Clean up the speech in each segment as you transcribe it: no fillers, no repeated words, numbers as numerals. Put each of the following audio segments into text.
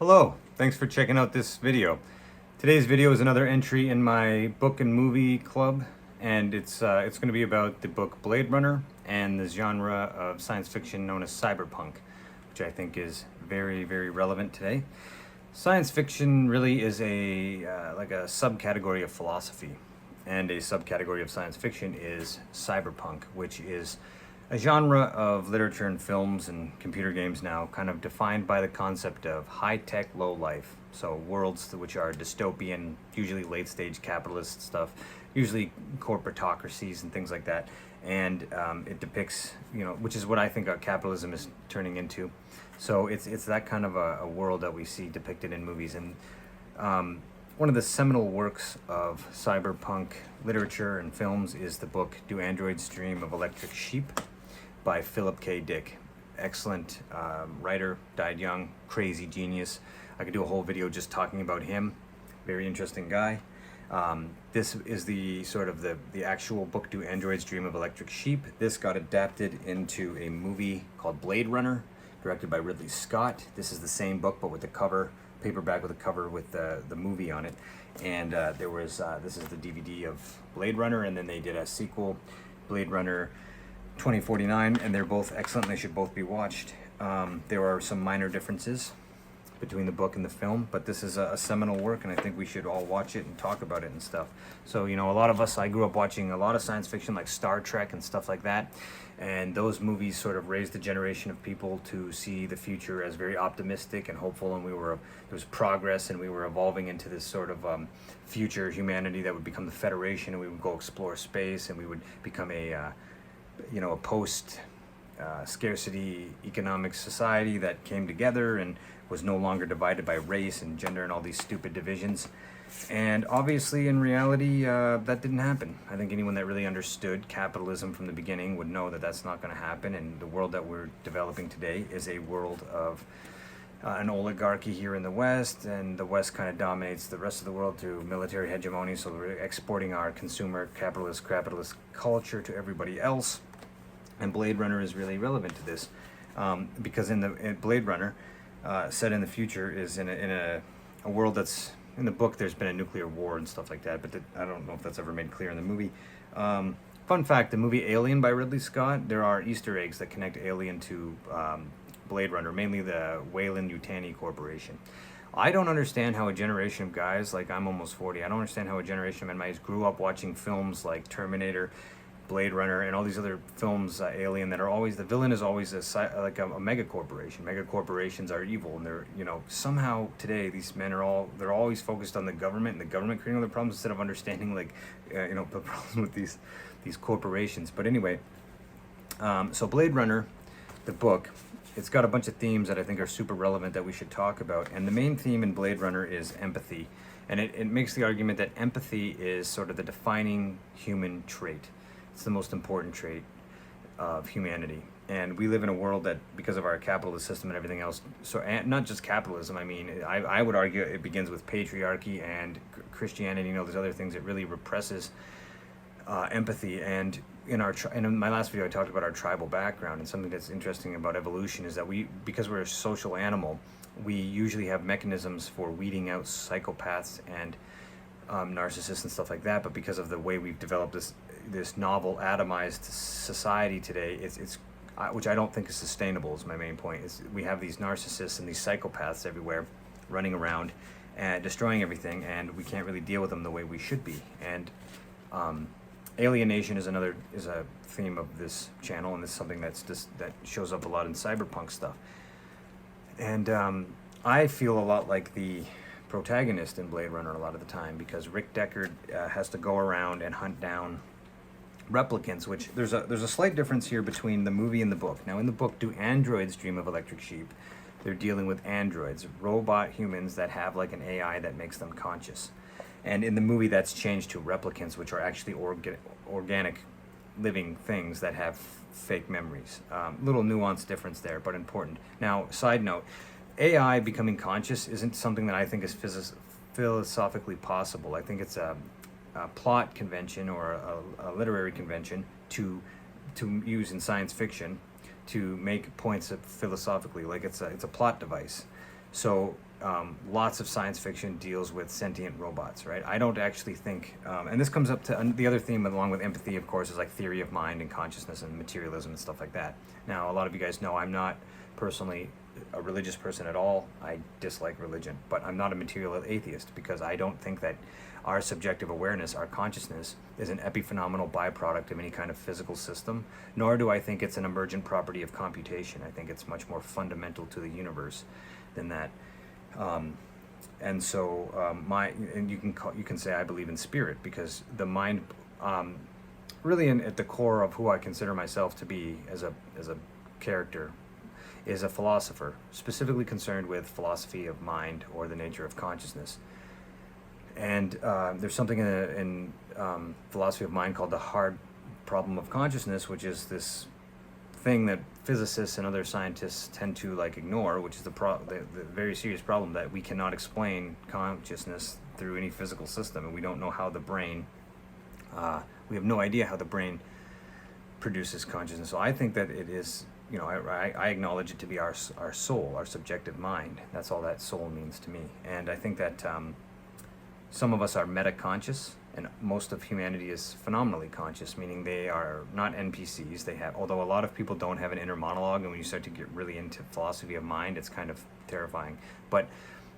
Hello, thanks for checking out this video. Today's video is another entry in my book and movie club, and it's going to be about the book Blade Runner and the genre of science fiction known as cyberpunk, which I think is very, very relevant today. Science fiction really is like a subcategory of philosophy, and a subcategory of science fiction is cyberpunk, which is a genre of literature and films and computer games now kind of defined by the concept of high-tech, low-life. So worlds which are dystopian, usually late-stage capitalist stuff, usually corporatocracies and things like that. And it depicts, which is what I think our capitalism is turning into. So it's that kind of a world that we see depicted in movies. And one of the seminal works of cyberpunk literature and films is the book Do Androids Dream of Electric Sheep by Philip K. Dick. Excellent writer, died young, crazy genius. I could do a whole video just talking about him. Very interesting guy. This is the actual book, Do Androids Dream of Electric Sheep. This got adapted into a movie called Blade Runner, directed by Ridley Scott. This is the same book, but with the cover, paperback with a cover with the movie on it. And this is the DVD of Blade Runner, and then they did a sequel, Blade Runner 2049, and they're both excellent. They should both be watched. There are some minor differences between the book and the film, but this is a seminal work, and I think we should all watch it and talk about it and stuff. So, a lot of us, I grew up watching a lot of science fiction like Star Trek and stuff like that, and those movies sort of raised a generation of people to see the future as very optimistic and hopeful, and there was progress, and we were evolving into this sort of future humanity that would become the Federation, and we would go explore space, and we would become a post scarcity economic society that came together and was no longer divided by race and gender and all these stupid divisions. And obviously, in reality, that didn't happen. I think anyone that really understood capitalism from the beginning would know that that's not going to happen. And the world that we're developing today is a world of an oligarchy here in the West, and the West kind of dominates the rest of the world through military hegemony. So we're exporting our consumer capitalist culture to everybody else. And Blade Runner is really relevant to this, because in Blade Runner, set in the future, is in a world that's, in the book there's been a nuclear war and stuff like that, but I don't know if that's ever made clear in the movie. Fun fact, the movie Alien by Ridley Scott, there are Easter eggs that connect Alien to Blade Runner, mainly the Weyland-Yutani Corporation. I don't understand how a generation of guys, like I'm almost 40, I don't understand how a generation of men grew up watching films like Terminator, Blade Runner, and all these other films, Alien, that are always, the villain is always a mega corporation. Mega corporations are evil, and they're, somehow today these men they're always focused on the government, and the government creating all the problems instead of understanding the problems with these corporations. But anyway, so Blade Runner, the book, it's got a bunch of themes that I think are super relevant that we should talk about. And the main theme in Blade Runner is empathy. And it makes the argument that empathy is sort of the defining human trait. It's the most important trait of humanity. And we live in a world that, because of our capitalist system and everything else, and not just capitalism, I would argue it begins with patriarchy and Christianity, there's other things that really represses empathy. And in my last video I talked about our tribal background, and something that's interesting about evolution is that because we're a social animal, we usually have mechanisms for weeding out psychopaths and narcissists and stuff like that. But because of the way we've developed this novel atomized society today, it's which I don't think is sustainable, is my main point. We have these narcissists and these psychopaths everywhere running around and destroying everything, and we can't really deal with them the way we should be. And alienation is a theme of this channel, and it's something that shows up a lot in cyberpunk stuff. And I feel a lot like the protagonist in Blade Runner a lot of the time, because Rick Deckard has to go around and hunt down replicants, which there's a slight difference here between the movie and the book. Now, in the book, Do Androids Dream of Electric Sheep, they're dealing with androids, robot humans that have like an AI that makes them conscious. And in the movie, that's changed to replicants, which are actually organic living things that have fake memories. Little nuanced difference there, but important. Now, side note, AI becoming conscious isn't something that I think is philosophically possible. I think it's a plot convention or a literary convention to use in science fiction to make points philosophically, like it's a plot device. So lots of science fiction deals with sentient robots, right? I don't actually think, and this comes up to the other theme along with empathy, of course, is like theory of mind and consciousness and materialism and stuff like that. Now, a lot of you guys know I'm not personally a religious person at all. I dislike religion, but I'm not a material atheist because I don't think that our subjective awareness, our consciousness, is an epiphenomenal byproduct of any kind of physical system, nor do I think it's an emergent property of computation. I think it's much more fundamental to the universe than that. And you can say I believe in spirit because the mind, really at the core of who I consider myself to be as a character, is a philosopher, specifically concerned with philosophy of mind or the nature of consciousness. And there's something in philosophy of mind called the hard problem of consciousness, which is this thing that physicists and other scientists tend to like ignore, which is the very serious problem that we cannot explain consciousness through any physical system, and we don't know how the brain, we have no idea how the brain produces consciousness. So I think that it is, I acknowledge it to be our soul, our subjective mind. That's all that soul means to me. And I think that some of us are meta-conscious, and most of humanity is phenomenally conscious, meaning they are not NPCs. They have, although a lot of people don't have an inner monologue, and when you start to get really into philosophy of mind, it's kind of terrifying. But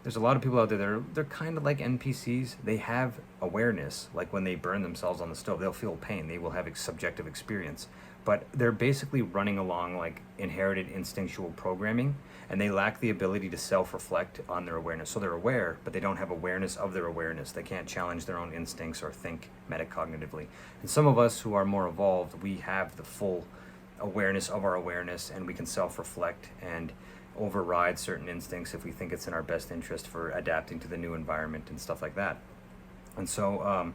there's a lot of people out there that they're kind of like NPCs. They have awareness, like when they burn themselves on the stove, they'll feel pain. They will have a subjective experience. But they're basically running along like inherited instinctual programming, and they lack the ability to self-reflect on their awareness. So they're aware, but they don't have awareness of their awareness. They can't challenge their own instincts or think metacognitively. And some of us who are more evolved, we have the full awareness of our awareness, and we can self-reflect and override certain instincts if we think it's in our best interest for adapting to the new environment and stuff like that. And so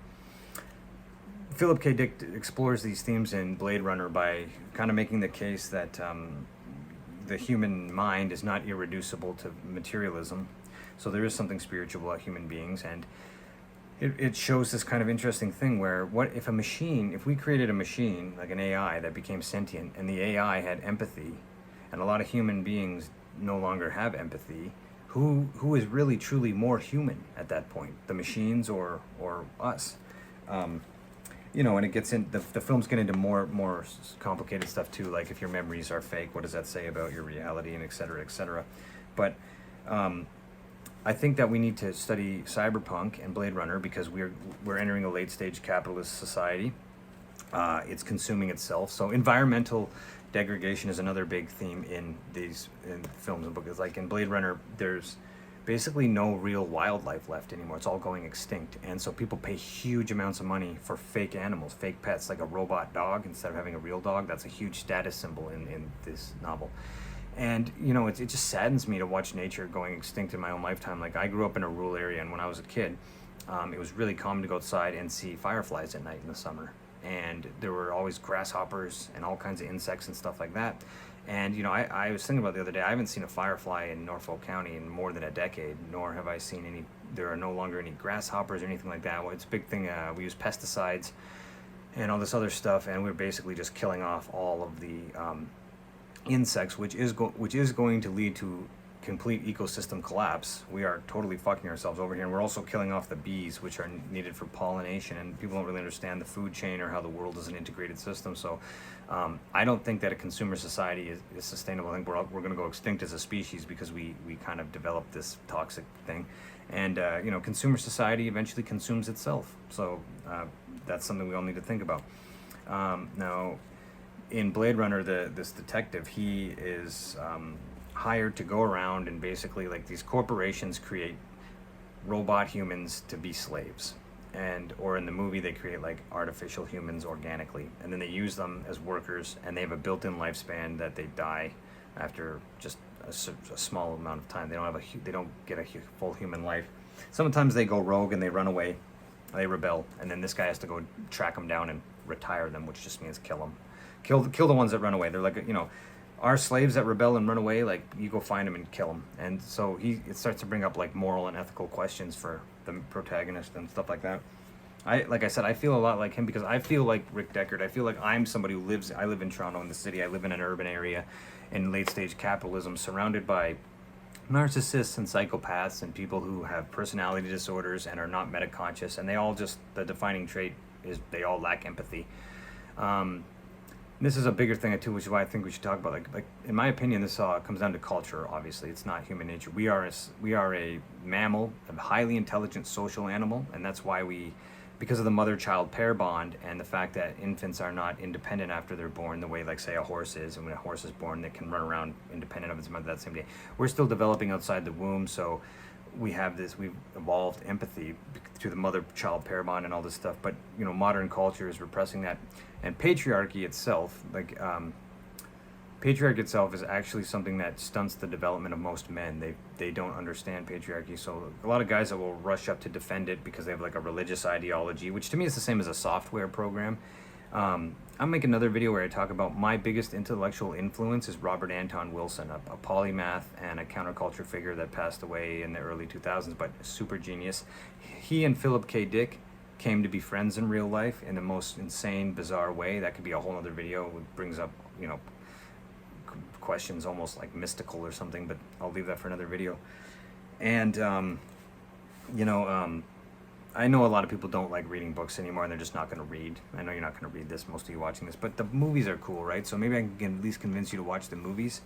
Philip K. Dick explores these themes in Blade Runner by kind of making the case that the human mind is not irreducible to materialism. So there is something spiritual about human beings, and it shows this kind of interesting thing where what if if we created a machine, like an AI that became sentient, and the AI had empathy, and a lot of human beings no longer have empathy, who is really truly more human at that point, the machines or us? And it gets in, the films get into more complicated stuff too, like if your memories are fake, what does that say about your reality, and et cetera, et cetera. But I think that we need to study Cyberpunk and Blade Runner because we're entering a late stage capitalist society. It's consuming itself. So environmental degradation is another big theme in films and books. Like in Blade Runner, there's basically no real wildlife left anymore. It's all going extinct. And so people pay huge amounts of money for fake animals, fake pets, like a robot dog instead of having a real dog. That's a huge status symbol in this novel. And, it just saddens me to watch nature going extinct in my own lifetime. Like, I grew up in a rural area, and when I was a kid, it was really common to go outside and see fireflies at night in the summer. And there were always grasshoppers and all kinds of insects and stuff like that. And, I was thinking about the other day, I haven't seen a firefly in Norfolk County in more than a decade, nor have I seen there are no longer any grasshoppers or anything like that. Well, it's a big thing. We use pesticides and all this other stuff, and we're basically just killing off all of the insects, which is going to lead to complete ecosystem collapse. We are totally fucking ourselves over here, and we're also killing off the bees, which are needed for pollination, and people don't really understand the food chain or how the world is an integrated system. So I don't think that a consumer society is sustainable. I think we're going to go extinct as a species because we kind of developed this toxic thing, and consumer society eventually consumes itself. So that's something we all need to think about. Now, in Blade Runner, this detective, he is hired to go around and basically, like, these corporations create robot humans to be slaves, or in the movie they create like artificial humans organically, and then they use them as workers, and they have a built-in lifespan that they die after just a small amount of time. They don't get a full human life. Sometimes they go rogue and they run away, they rebel, and then this guy has to go track them down and retire them, which just means kill them. Kill the ones that run away. They're like, our slaves that rebel and run away, like, you go find them and kill them. And so it starts to bring up like moral and ethical questions for the protagonist and stuff like that. Like I said, I feel a lot like him because I feel like Rick Deckard. I feel like I'm somebody who I live in Toronto in the city. I live in an urban area in late stage capitalism, surrounded by narcissists and psychopaths and people who have personality disorders and are not metaconscious, and they all just, the defining trait is they all lack empathy. Um, this is a bigger thing too, which is why I think we should talk about, like in my opinion, this comes down to culture. Obviously, it's not human nature. We are a mammal, a highly intelligent social animal, and that's why because of the mother-child pair bond and the fact that infants are not independent after they're born the way, like, say, a horse is. And when a horse is born, they can run around independent of its mother that same day. We're still developing outside the womb, so we've evolved empathy through the mother-child pair bond and all this stuff. But modern culture is repressing that, and patriarchy itself, patriarchy itself is actually something that stunts the development of most men. They don't understand patriarchy, so a lot of guys that will rush up to defend it because they have like a religious ideology, which to me is the same as a software program. I'll make another video where I talk about my biggest intellectual influence is Robert Anton Wilson, a polymath and a counterculture figure that passed away in the early 2000s, but super genius. He and Philip K. Dick came to be friends in real life in the most insane, bizarre way. That could be a whole other video. It brings up, questions almost like mystical or something, but I'll leave that for another video. And I know a lot of people don't like reading books anymore, and they're just not going to read. I know you're not going to read this, most of you watching this, but the movies are cool, right? So maybe I can at least convince you to watch the movies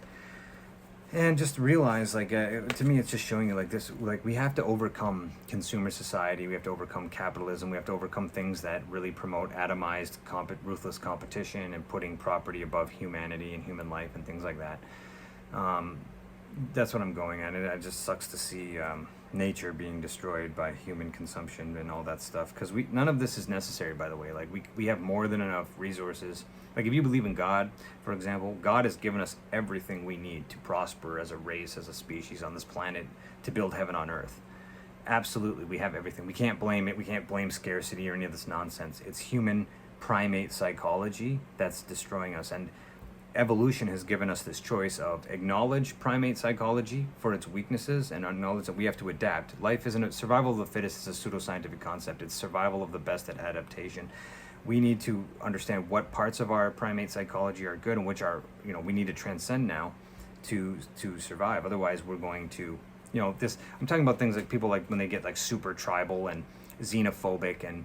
and just realize, to me, it's just showing you we have to overcome consumer society. We have to overcome capitalism. We have to overcome things that really promote atomized, ruthless competition and putting property above humanity and human life and things like that. That's what I'm going at. It just sucks to see nature being destroyed by human consumption and all that stuff, because none of this is necessary, by the way. We have more than enough resources. Like, if you believe in God, for example, God has given us everything we need to prosper as a race, as a species on this planet, to build heaven on earth. Absolutely, we have everything. We can't blame it. We can't blame scarcity or any of this nonsense. It's human primate psychology that's destroying us. And evolution has given us this choice of acknowledge primate psychology for its weaknesses and acknowledge that we have to adapt. Life isn't survival of the fittest is a pseudoscientific concept. It's survival of the best at adaptation. We need to understand what parts of our primate psychology are good and which are, we need to transcend now to survive. Otherwise, we're going to, I'm talking about things like people, like when they get like super tribal and xenophobic and,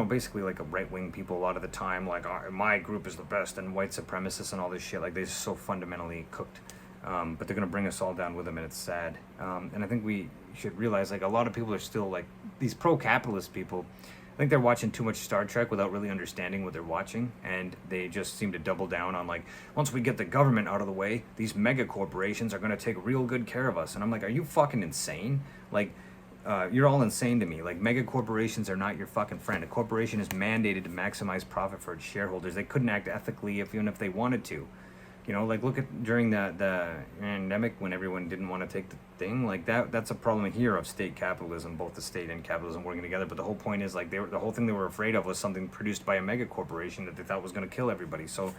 basically like a right-wing people a lot of the time, like, my group is the best, and white supremacists and all this shit. Like, they're so fundamentally cooked. But they're going to bring us all down with them, and it's sad. And I think we should realize, like, a lot of people are still, like, these pro-capitalist people, I think they're watching too much Star Trek without really understanding what they're watching, and they just seem to double down on, like, once we get the government out of the way, these mega corporations are going to take real good care of us. And I'm like, are you fucking insane? Like, you're all insane to me. Like, mega corporations are not your fucking friend. A corporation is mandated to maximize profit for its shareholders. They couldn't act ethically even if they wanted to. Like, look at during the pandemic when everyone didn't want to take the thing. Like, that's a problem here of state capitalism, both the state and capitalism working together. But the whole point is, like, the whole thing they were afraid of was something produced by a mega corporation that they thought was going to kill everybody. So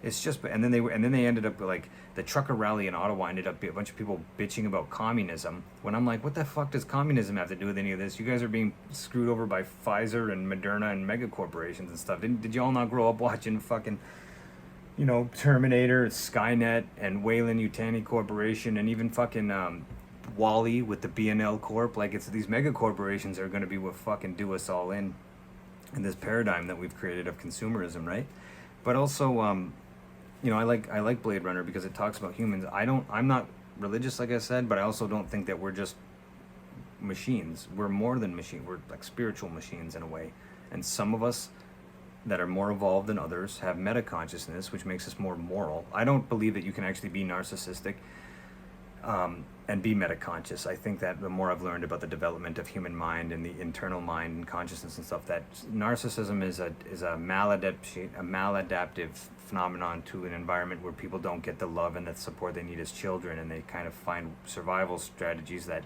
it's just, and then they ended up, like, the trucker rally in Ottawa ended up a bunch of people bitching about communism, when I'm like, what the fuck does communism have to do with any of this? You guys are being screwed over by Pfizer and Moderna and mega corporations and stuff. Did you all not grow up watching fucking, Terminator, Skynet, and Weyland-Yutani Corporation, and even fucking Wally with the BNL Corp? Like, it's these mega corporations are going to be what fucking do us all in this paradigm that we've created of consumerism, right? But also, I like Blade Runner because it talks about humans. I'm not religious, like I said, but I also don't think that we're just machines. We're more than machines. We're like spiritual machines in a way. And some of us that are more evolved than others have meta-consciousness, which makes us more moral. I don't believe that you can actually be narcissistic and be meta-conscious. I think that the more I've learned about the development of human mind and the internal mind and consciousness and stuff, that narcissism is a maladaptive phenomenon to an environment where people don't get the love and the support they need as children, and they kind of find survival strategies that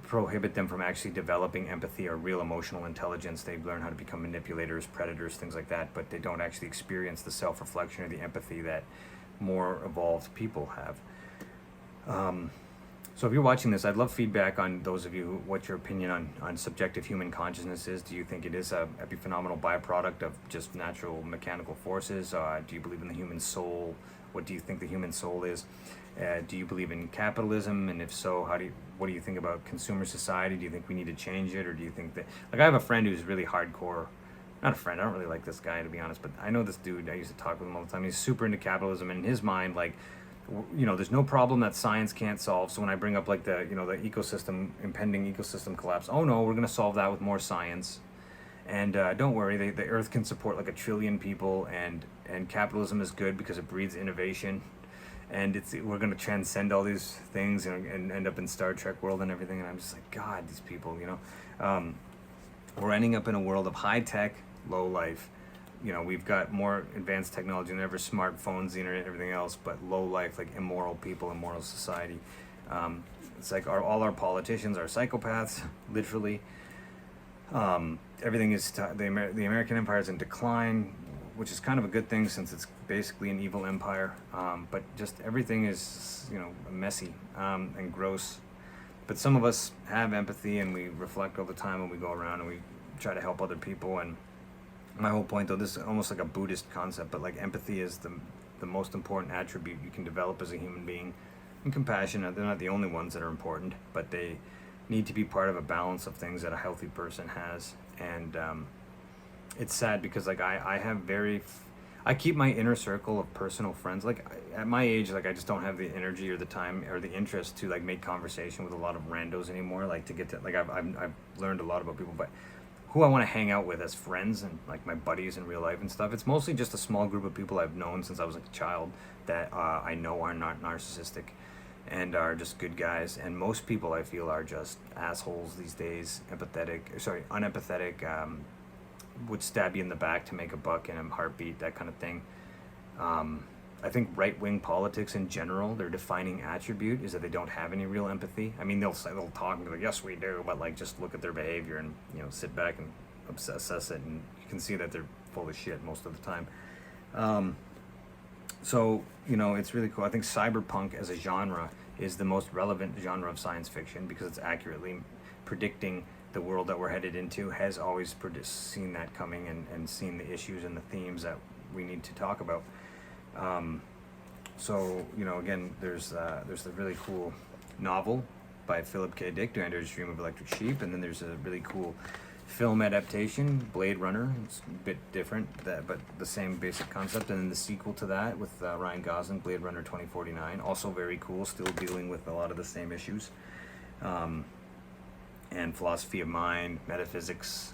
prohibit them from actually developing empathy or real emotional intelligence. They learn how to become manipulators, predators, things like that, but they don't actually experience the self-reflection or the empathy that more evolved people have. So if you're watching this, I'd love feedback on those of you, what your opinion on subjective human consciousness is. Do you think it is a epiphenomenal byproduct of just natural mechanical forces? Do you believe in the human soul? What do you think the human soul is? Do you believe in capitalism? And if so, what do you think about consumer society? Do you think we need to change it? Or do you think that, like, I have a friend who's really hardcore, not a friend, I don't really like this guy, to be honest, but I know this dude, I used to talk with him all the time. He's super into capitalism, and in his mind, like, there's no problem that science can't solve. So when I bring up, like, the impending ecosystem collapse, oh no, we're going to solve that with more science. And don't worry, the earth can support like 1 trillion people, and capitalism is good because it breeds innovation. And we're going to transcend all these things, and end up in Star Trek world and everything. And I'm just like, God, these people, we're ending up in a world of high tech, low life. We've got more advanced technology than ever, smartphones, the internet, everything else, but low life, like immoral people, immoral society. It's like all our politicians are psychopaths, literally. Everything is the American empire is in decline, which is kind of a good thing since it's basically an evil empire. But just everything is messy and gross. But some of us have empathy, and we reflect all the time when we go around, and we try to help other people. And my whole point, though, this is almost like a Buddhist concept, but like empathy is the most important attribute you can develop as a human being. And compassion, they're not the only ones that are important, but they need to be part of a balance of things that a healthy person has. And it's sad because like I keep my inner circle of personal friends. Like at my age, like I just don't have the energy or the time or the interest to like make conversation with a lot of randos anymore. Like to get to like I've learned a lot about people, but who I want to hang out with as friends and like my buddies in real life and stuff, it's mostly just a small group of people I've known since I was like a child that I know are not narcissistic and are just good guys. And most people I feel are just assholes these days, unempathetic, would stab you in the back to make a buck in a heartbeat, that kind of thing. I think right-wing politics in general, their defining attribute is that they don't have any real empathy. I mean, they'll talk and be like, yes, we do, but like just look at their behavior and sit back and assess it, and you can see that they're full of shit most of the time. So it's really cool. I think cyberpunk as a genre is the most relevant genre of science fiction because it's accurately predicting the world that we're headed into, has always seen that coming and seen the issues and the themes that we need to talk about. So again, there's the really cool novel by Philip K. Dick, To Enter His Dream of Electric Sheep, and then there's a really cool film adaptation, Blade Runner. It's a bit different, but the same basic concept. And then the sequel to that with Ryan Gosling, Blade Runner 2049, also very cool, still dealing with a lot of the same issues. And philosophy of mind, metaphysics,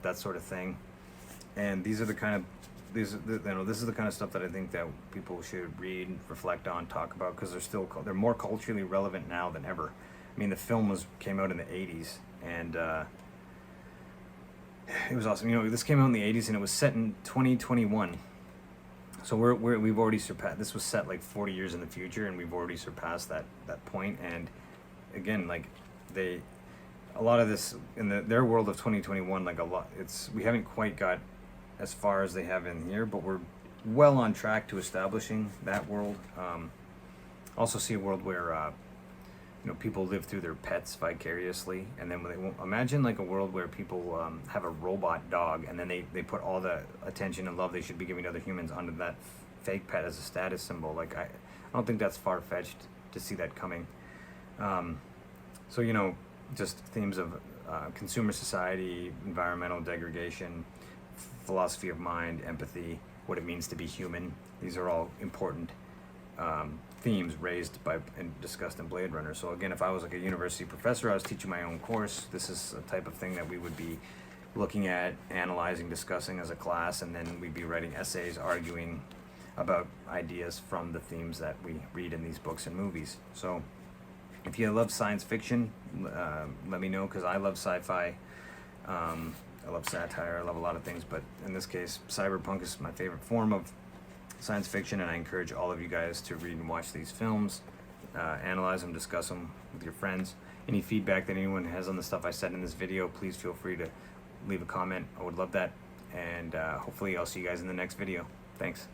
that sort of thing. And this is the kind of stuff that I think that people should read, reflect on, talk about, because they're more culturally relevant now than ever. I mean, the film came out in the 80s, and it was awesome. This came out in the 80s, and it was set in 2021. So we've already surpassed. This was set like 40 years in the future, and we've already surpassed that point. And again, like a lot of this in their world of 2021, like we haven't quite got as far as they have in here, but we're well on track to establishing that world. Also see a world where people live through their pets vicariously, and then imagine like a world where people have a robot dog, and then they put all the attention and love they should be giving to other humans onto that fake pet as a status symbol. Like I don't think that's far-fetched to see that coming. So just themes of consumer society, environmental degradation, philosophy of mind, empathy, what it means to be human. These are all important themes raised by and discussed in Blade Runner. So again, if I was like a university professor, I was teaching my own course, this is a type of thing that we would be looking at, analyzing, discussing as a class, and then we'd be writing essays, arguing about ideas from the themes that we read in these books and movies. So if you love science fiction, let me know, because I love sci-fi. I love satire, I love a lot of things, but in this case, cyberpunk is my favorite form of science fiction, and I encourage all of you guys to read and watch these films, analyze them, discuss them with your friends. Any feedback that anyone has on the stuff I said in this video, please feel free to leave a comment. I would love that, and hopefully I'll see you guys in the next video. Thanks.